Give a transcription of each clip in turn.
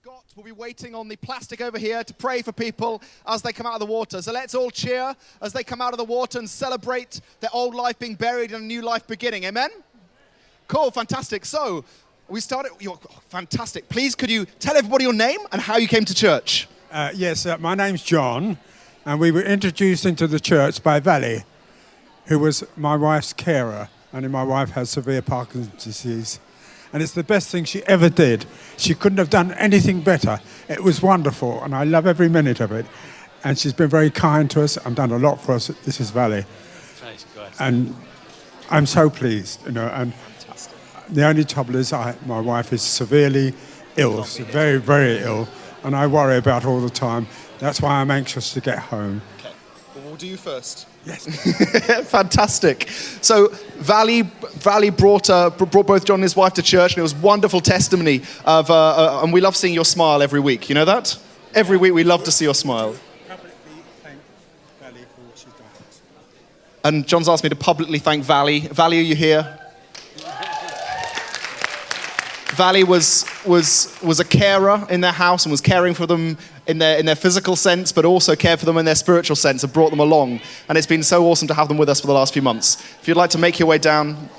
Scott will be waiting on the plastic over here to pray for people as they come out of the water. So let's all cheer as they come out of the water and celebrate their old life being buried and a new life beginning. Amen? Cool, fantastic. So we started, fantastic. Please, could you tell everybody your name and how you came to church? Yes, my name's John, and we were introduced into the church by Valley, who was my wife's carer, and my wife has severe Parkinson's disease. And it's the best thing she ever did. She couldn't have done anything better. It was wonderful, and I love every minute of it. And she's been very kind to us and done a lot for us. This is Valley. And I'm so pleased, And the only trouble is my wife is severely ill, very, very ill, and I worry about all the time. That's why I'm anxious to get home. Okay, well, we'll do you first. Yes. Fantastic. So Valley brought both John and his wife to church, and it was wonderful testimony of, and we love seeing your smile every week. You know that? Every week we love to see your smile. Publicly thank Valley for what she's done. And John's asked me to publicly thank Valley. Valley, are you here? Valley was a carer in their house and was caring for them in their physical sense, but also cared for them in their spiritual sense and brought them along. And it's been so awesome to have them with us for the last few months. If you'd like to make your way down.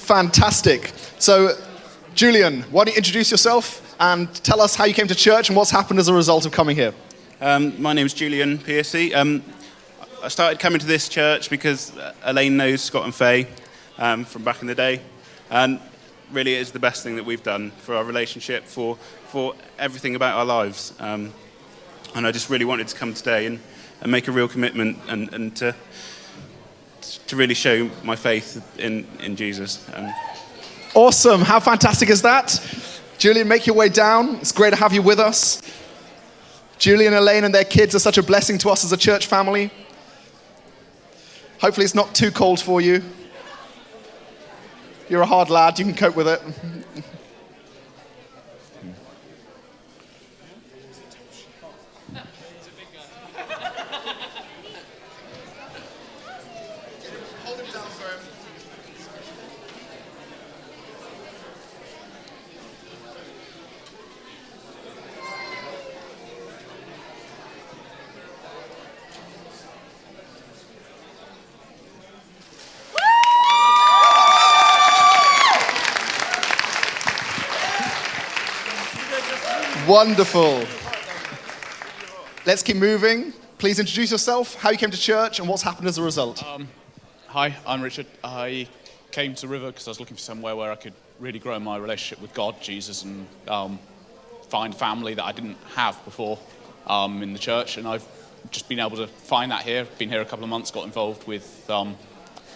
Fantastic. So, Julian, why don't you introduce yourself and tell us how you came to church and what's happened as a result of coming here? My name's Julian, PSC. I started coming to this church because Elaine knows Scott and Faye from back in the day. And really it is the best thing that we've done for our relationship, for everything about our lives. And I just really wanted to come today and make a real commitment and to really show my faith in Jesus. Awesome. How fantastic is that? Julian, make your way down. It's great to have you with us. Julian, Elaine, and their kids are such a blessing to us as a church family. Hopefully it's not too cold for you. You're a hard lad. You can cope with it. Wonderful. Let's keep moving. Please introduce yourself, how you came to church, and what's happened as a result. Hi, I'm Richard. I came to River because I was looking for somewhere where I could really grow my relationship with God, Jesus, and find family that I didn't have before in the church. And I've just been able to find that here. Been here a couple of months, got involved with the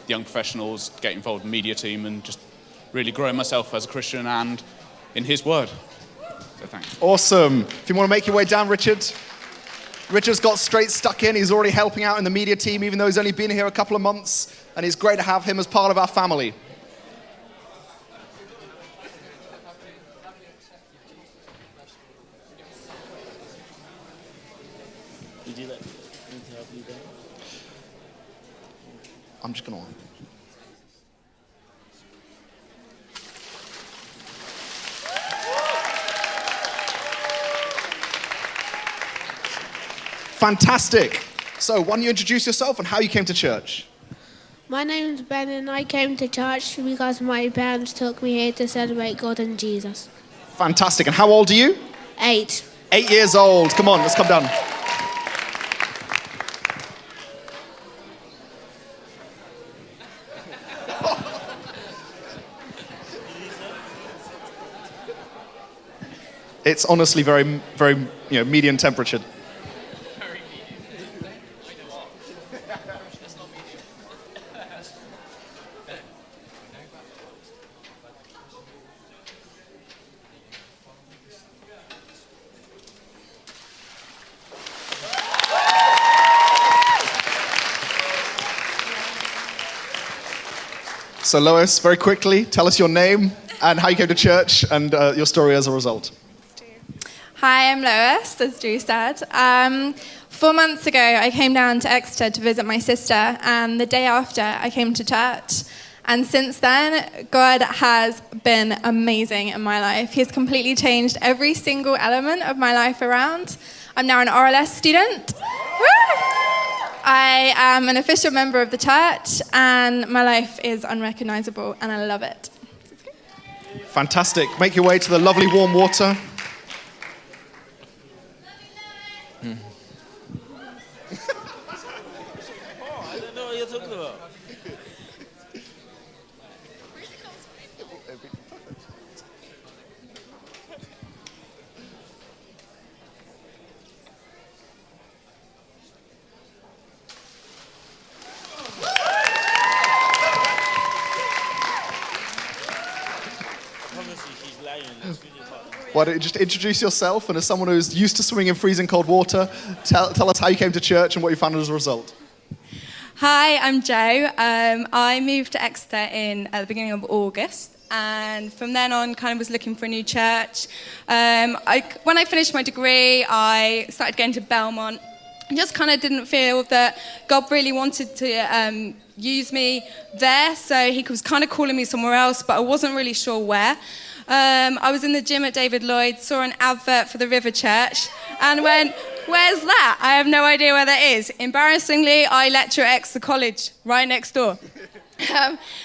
young professionals, get involved in the media team, and just really growing myself as a Christian and in His Word. So thanks. Awesome. If you want to make your way down, Richard's got straight stuck in. He's already helping out in the media team, even though he's only been here a couple of months. And it's great to have him as part of our family. I'm just going to... Fantastic. So why don't you introduce yourself and how you came to church? My name's Ben and I came to church because my parents took me here to celebrate God and Jesus. Fantastic. And how old are you? 8. 8 years old. Come on, let's come down. It's honestly very, very, medium temperature. So Lois, very quickly, tell us your name and how you came to church and your story as a result. Hi, I'm Lois, as Drew said. 4 months ago, I came down to Exeter to visit my sister, and the day after, I came to church. And since then, God has been amazing in my life. He's completely changed every single element of my life around. I'm now an RLS student. Woo! I am an official member of the church, and my life is unrecognizable, and I love it. Fantastic. Make your way to the lovely warm water. I don't know what you're talking about. Why don't you just introduce yourself, and as someone who's used to swimming in freezing cold water, tell us how you came to church and what you found as a result. Hi, I'm Jo. I moved to Exeter at the beginning of August, and from then on kind of was looking for a new church. When I finished my degree, I started going to Belmont. I just kind of didn't feel that God really wanted to use me there, so he was kind of calling me somewhere else, but I wasn't really sure where. I was in the gym at David Lloyd, saw an advert for the River Church, and went, where's that? I have no idea where that is. Embarrassingly, I lecture at Exeter College, right next door.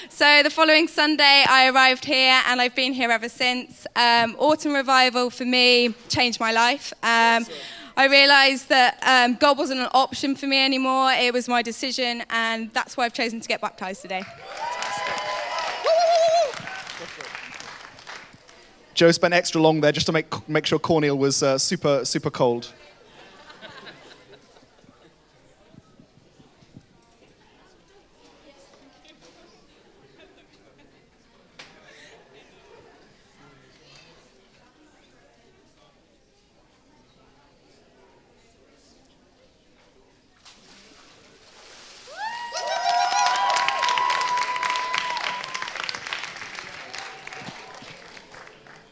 So the following Sunday, I arrived here, and I've been here ever since. Autumn Revival, for me, changed my life. I realised that God wasn't an option for me anymore. It was my decision, and that's why I've chosen to get baptised today. Joe spent extra long there just to make sure cornmeal was super cold.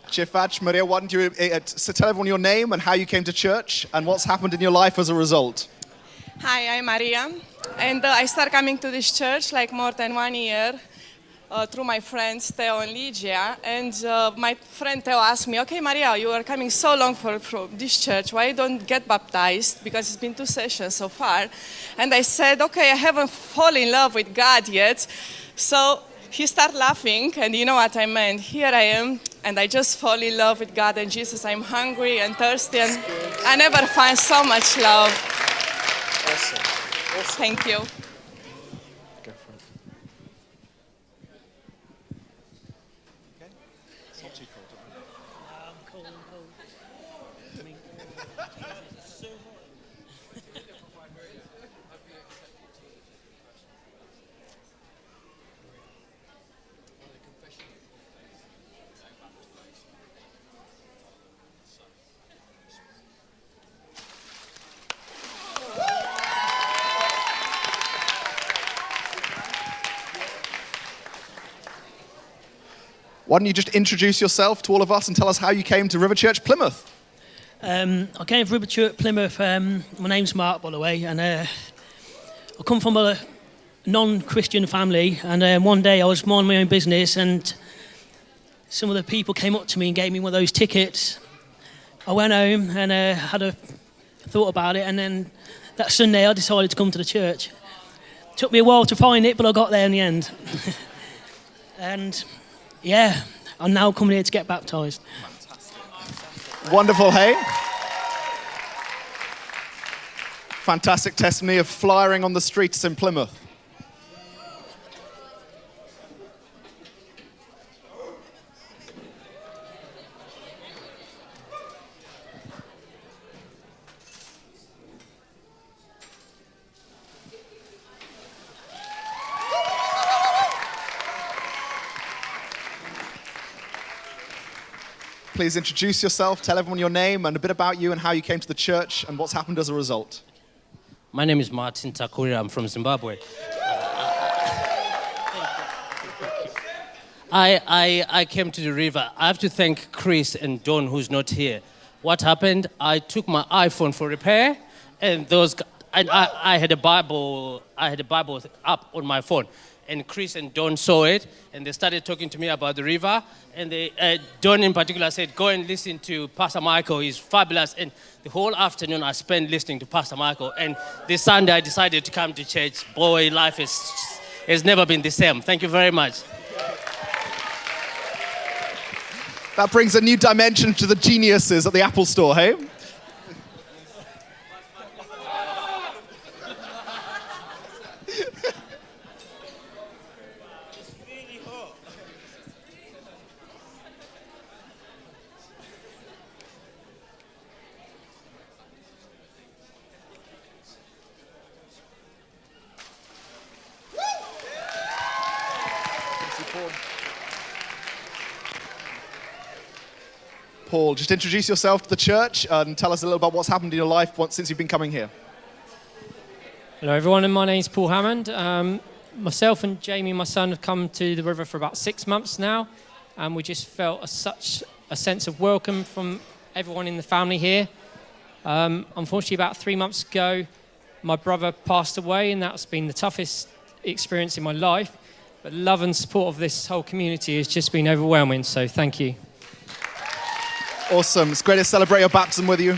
Chifach, Maria, why don't you tell everyone your name and how you came to church and what's happened in your life as a result? Hi, I'm Maria, and I started coming to this church like more than 1 year through my friends Theo and Lydia. And my friend Theo asked me, okay, Maria, you are coming so long from this church, why don't you get baptized? Because it's been 2 sessions so far. And I said, okay, I haven't fallen in love with God yet. So he started laughing, and you know what I meant. Here I am, and I just fall in love with God and Jesus. I'm hungry and thirsty, and I never find so much love. Awesome. Thank you. Go for it. Okay. It's not too cold. I'm cold. I mean, it's so hot. Why don't you just introduce yourself to all of us and tell us how you came to River Church Plymouth? I came from River Church, Plymouth. My name's Mark, by the way, and I come from a non-Christian family. And one day I was minding my own business, and some of the people came up to me and gave me one of those tickets. I went home and had a thought about it, and then that Sunday I decided to come to the church. Took me a while to find it, but I got there in the end. And yeah, I'm now coming here to get baptised. Fantastic. Wonderful, hey? Fantastic testimony of flying on the streets in Plymouth. Please introduce yourself, tell everyone your name and a bit about you and how you came to the church and what's happened as a result. My name is Martin Takuri. I'm from Zimbabwe. I came to the river. I have to thank Chris and Don, who's not here. What happened? I took my iPhone for repair, and I had a Bible. I had a Bible up on my phone. And Chris and Don saw it, and they started talking to me about the river. And Don in particular said, go and listen to Pastor Michael, he's fabulous. And the whole afternoon I spent listening to Pastor Michael. And this Sunday I decided to come to church. Boy, life has never been the same. Thank you very much. That brings a new dimension to the geniuses at the Apple Store, hey? Paul, just introduce yourself to the church and tell us a little about what's happened in your life since you've been coming here. Hello everyone, and my name's Paul Hammond. Myself and Jamie, my son, have come to the river for about 6 months now, and we just felt such a sense of welcome from everyone in the family here. Unfortunately, about 3 months ago, my brother passed away, and that's been the toughest experience in my life. But the love and support of this whole community has just been overwhelming, so thank you. Awesome. It's great to celebrate your baptism with you.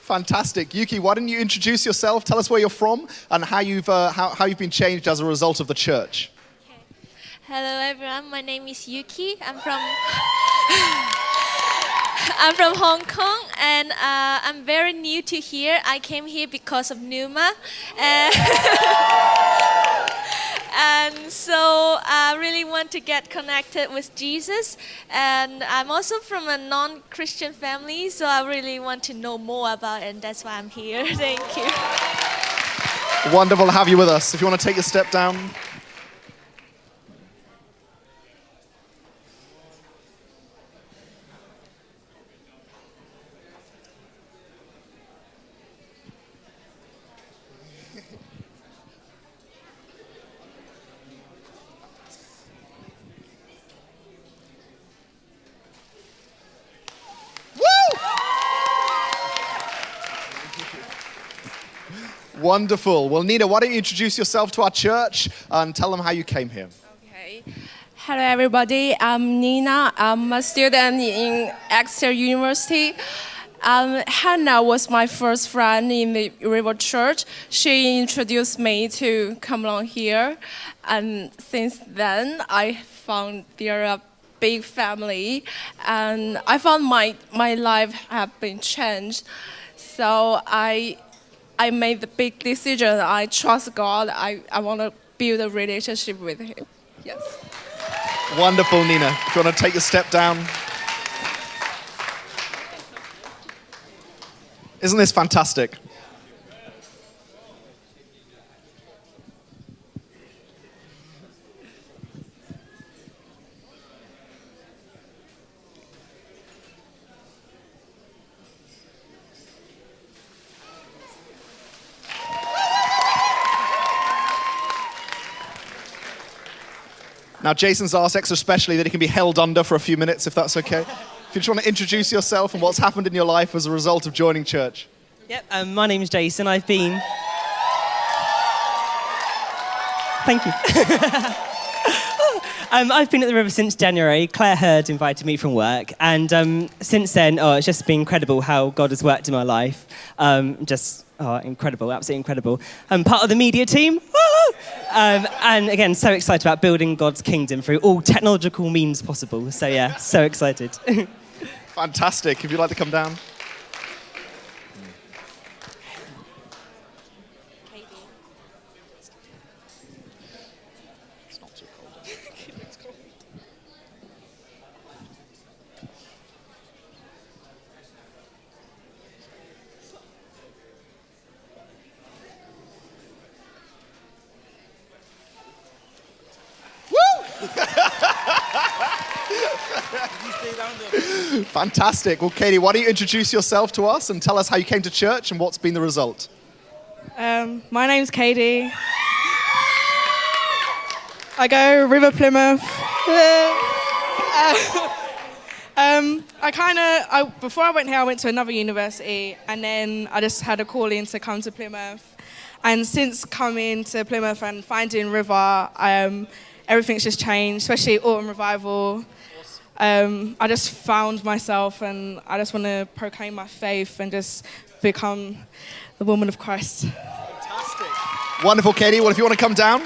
Fantastic. Yuki, why don't you introduce yourself, tell us where you're from, and how you've been changed as a result of the church. Okay. Hello everyone, my name is Yuki. I'm from Hong Kong, and I'm very new to here. I came here because of Numa. And so I really want to get connected with Jesus. And I'm also from a non-Christian family, so I really want to know more about it, and that's why I'm here. Thank you. Wonderful to have you with us. If you want to take a step down. Wonderful. Well, Nina, why don't you introduce yourself to our church and tell them how you came here. Okay. Hello, everybody. I'm Nina. I'm a student in Exeter University. Hannah was my first friend in the River Church. She introduced me to come along here. And since then, I found they're a big family. And I found my life have been changed. So I made the big decision. I trust God. I want to build a relationship with Him. Yes. Wonderful, Nina. If you want to take a step down. Isn't this fantastic? Now, Jason's asked extra specially that he can be held under for a few minutes, if that's okay. If you just want to introduce yourself and what's happened in your life as a result of joining church. Yep, my name's Jason. I've been... Thank you. I've been at the river since January. Claire Hurd invited me from work, and since then, it's just been incredible how God has worked in my life. Incredible, absolutely incredible. I'm part of the media team, and again, so excited about building God's kingdom through all technological means possible. So yeah, so excited. Fantastic. If you'd like to come down. Fantastic. Well, Katie, why don't you introduce yourself to us and tell us how you came to church and what's been the result? My name's Katie. I go River Plymouth. Before I went here, I went to another university, and then I just had a calling to come to Plymouth. And since coming to Plymouth and finding River, everything's just changed, especially Autumn Revival. I just found myself, and I just want to proclaim my faith and just become the woman of Christ. Fantastic. Wonderful, Katie. Well, if you want to come down.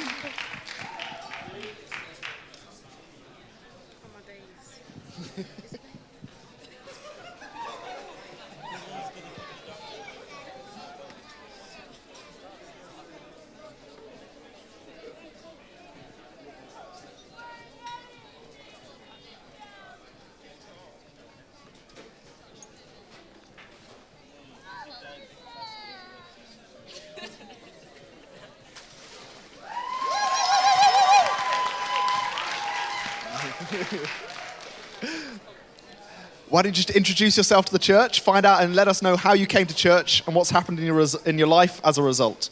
Why don't you just introduce yourself to the church, find out and let us know how you came to church and what's happened in your life as a result.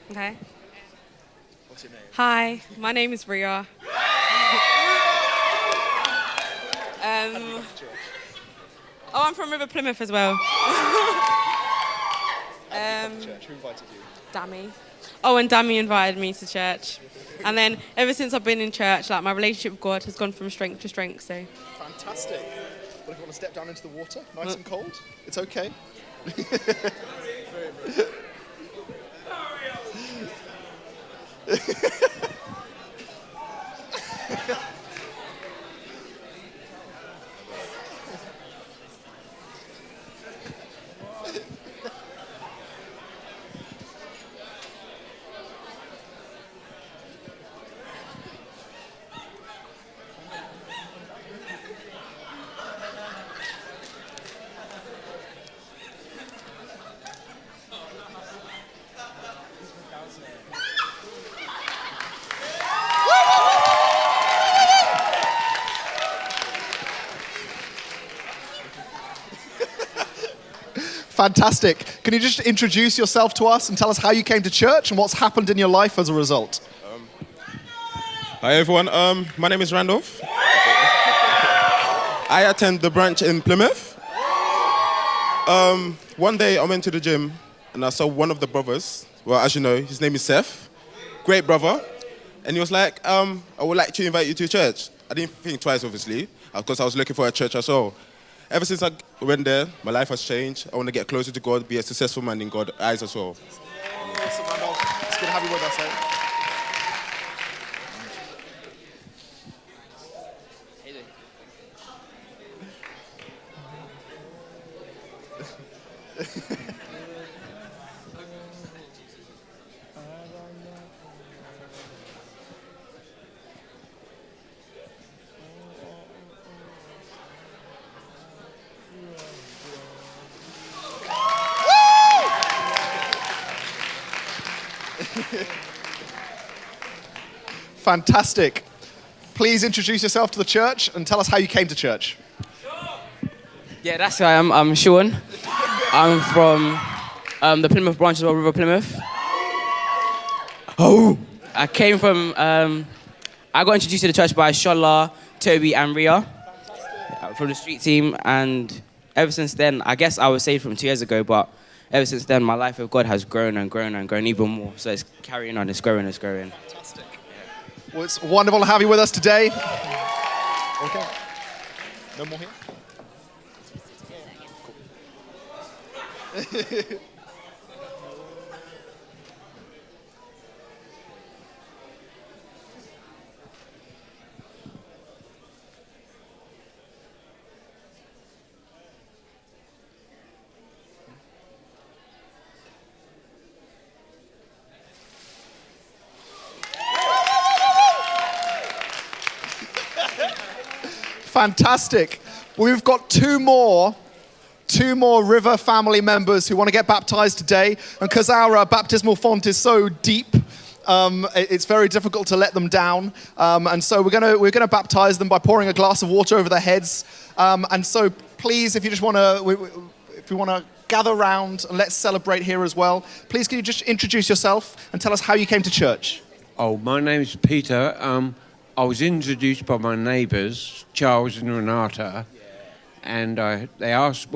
Okay. What's your name? Hi, my name is Rhea. I'm from River Plymouth as well. Church. Who invited you? Dammy. Oh, and Dammy invited me to church. And then ever since I've been in church, like my relationship with God has gone from strength to strength. So. Fantastic. Well, if you want to step down into the water, nice and cold, it's okay. Fantastic. Can you just introduce yourself to us and tell us how you came to church and what's happened in your life as a result? Hi everyone, my name is Randolph. I attend the branch in Plymouth. One day I went to the gym and I saw one of the brothers. Well, as you know, his name is Seth. Great brother. And he was like, I would like to invite you to church. I didn't think twice, obviously, because I was looking for a church as well. Ever since I went there, my life has changed. I want to get closer to God, be a successful man in God's eyes as well. Awesome, Randolph. It's good to have you with us, eh? Fantastic. Please introduce yourself to the church and tell us how you came to church. Yeah, that's who I am. I'm Shawn. I'm from the Plymouth branch as well, River Plymouth. Oh! I came from, I got introduced to the church by Shawn, Toby and Rhea from the street team, and ever since then, I guess I was saved from 2 years ago, but ever since then, my life with God has grown and grown and grown even more. So it's carrying on, it's growing, it's growing. Fantastic. Well, it's wonderful to have you with us today. Okay. No more here? Cool. Fantastic. We've got two more River family members who want to get baptized today. And because our baptismal font is so deep, it's very difficult to let them down. And so we're gonna baptize them by pouring a glass of water over their heads. And so please, if you just want to gather around and let's celebrate here as well. Please, can you just introduce yourself and tell us how you came to church? Oh, my name's Peter. I was introduced by my neighbours, Charles and Renata, and they asked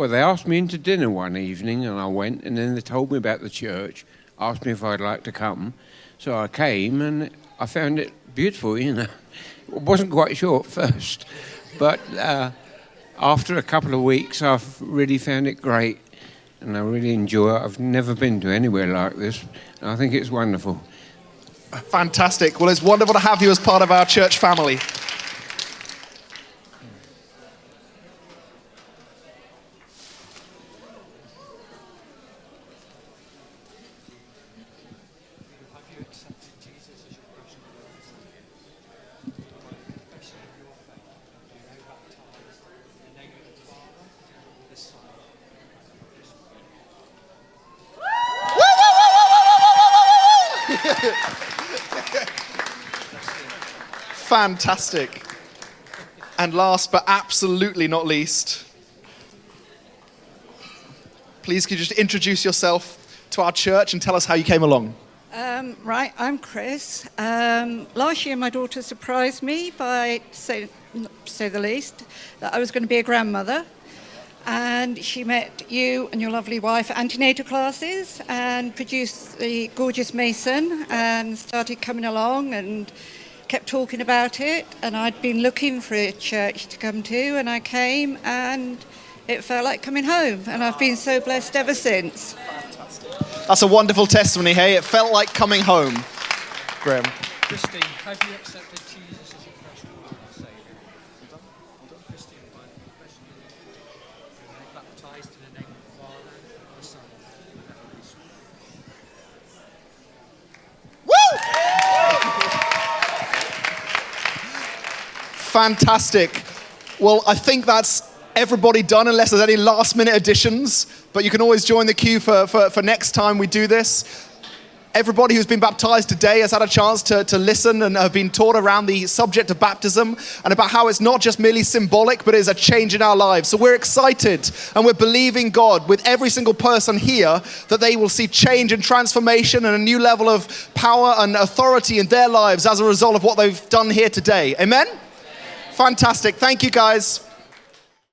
me into dinner one evening, and I went, and then they told me about the church, asked me if I'd like to come, so I came, and I found it beautiful, you know. I wasn't quite sure at first, but after a couple of weeks, I've really found it great, and I really enjoy it. I've never been to anywhere like this, and I think it's wonderful. Fantastic. Well, it's wonderful to have you as part of our church family. Fantastic. And last but absolutely not least, please could you just introduce yourself to our church and tell us how you came along? Right, I'm Chris. Last year my daughter surprised me by, to say the least, that I was going to be a grandmother. And she met you and your lovely wife at antenatal classes and produced the gorgeous Mason and started coming along and kept talking about it. And I'd been looking for a church to come to, and I came and it felt like coming home. And I've been so blessed ever since. Fantastic. That's a wonderful testimony, hey? It felt like coming home. Graham. Christine, have you accepted Jesus as your personal Lord and Saviour? Christine, by confession of your faith, you are baptized in the name of the Father, and the Son, and the Holy Spirit. Fantastic. Well, I think that's everybody done unless there's any last minute additions, but you can always join the queue for next time we do this. Everybody who's been baptized today has had a chance to listen and have been taught around the subject of baptism and about how it's not just merely symbolic, but is a change in our lives. So we're excited and we're believing God with every single person here that they will see change and transformation and a new level of power and authority in their lives as a result of what they've done here today. Amen? Fantastic. Thank you, guys.